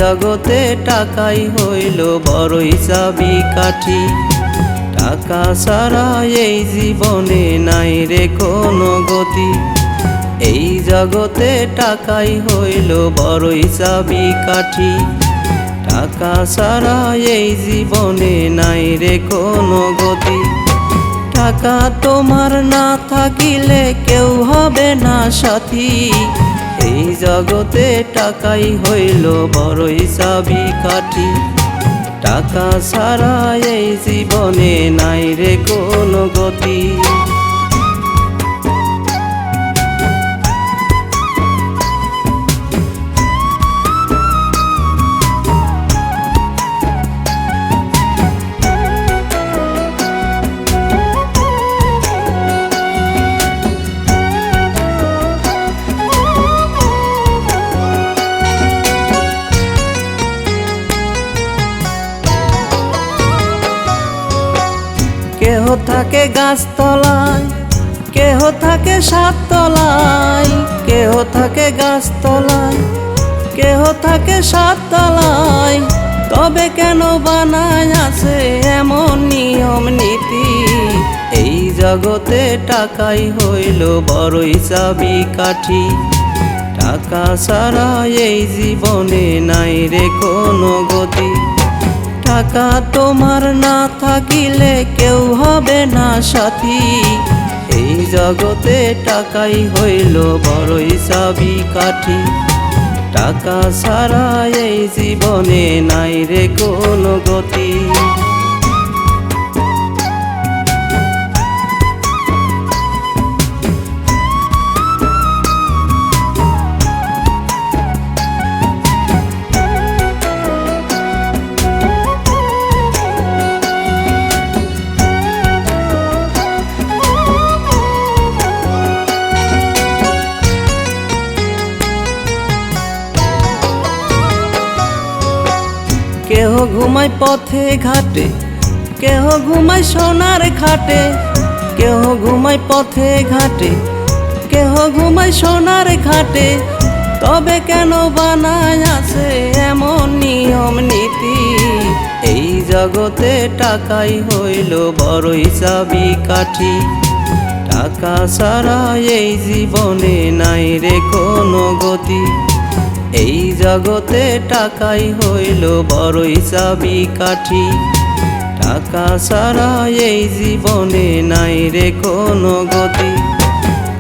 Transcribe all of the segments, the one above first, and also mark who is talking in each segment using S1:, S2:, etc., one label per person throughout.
S1: জগতে টাকাই হইল বড়ই চাবিকাঠি। টাকা ছাড়া এই জীবনে নাই রে কোনো গতি। এই জগতে টাকাই হইল বড়ই চাবিকাঠি। টাকা ছাড়া এই জীবনে নাই রে কোনো গতি। টাকা তোমার না থাকিলে কেউ হবে না সাথী। এই জগতে টাকাই হইল বড়ই চাবিকাঠি। টাকা ছাড়া এই জীবনে নাই রে কোনো গতি। কেহ থাকে গাছতলায়, কেহ থাকে সাততলায়। কেহ থাকে গাছতলায়, কেহ থাকে সাততলায়। তবে কেন বানায় আছে এমন নিয়ম নীতি। এই জগতে টাকাই হইল বড়ই চাবিকাঠি। টাকা ছাড়া এই জীবনে নাই রে কোনো গতি। টাকা তোমার না থাকিলে কেউ হবে না সাথী। এই জগতে টাকাই হইল বড়ই চাবিকাঠি। টাকা ছাড়া এই জীবনে নাই রে কোনো গতি। কেহ ঘুমায় পথে ঘাটে, কেহ ঘুমায় সোনার খাটে। কেহ ঘুমায় পথে ঘাটে, কেহ ঘুমায় সোনার খাটে। তবে কেন বানায় আছে এমন নিয়ম নীতি। এই জগতে টাকাই হইল বড়ই চাবিকাঠি। টাকা ছাড়া এই জীবনে নাই রে কোনো গতি। এই জগতে টাকাই হইল বড়ই চাবিকাঠি। টাকা ছাড়া এই জীবনে নাই রে কোনো গতি।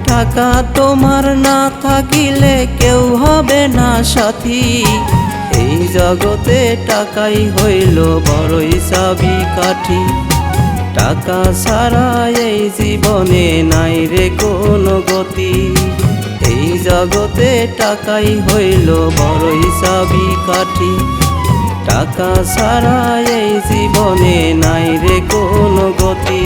S1: টাকা তোমার না থাকিলে কেউ হবে না সাথী। এই জগতে টাকাই হইল বড়ই চাবিকাঠি। টাকা ছাড়া এই জীবনে নাই রে কোনো গতি। এই জগতে টাকাই হইল বড়ই চাবিকাঠি। টাকা ছাড়া এই জীবনে নাই রে কোনো গতি।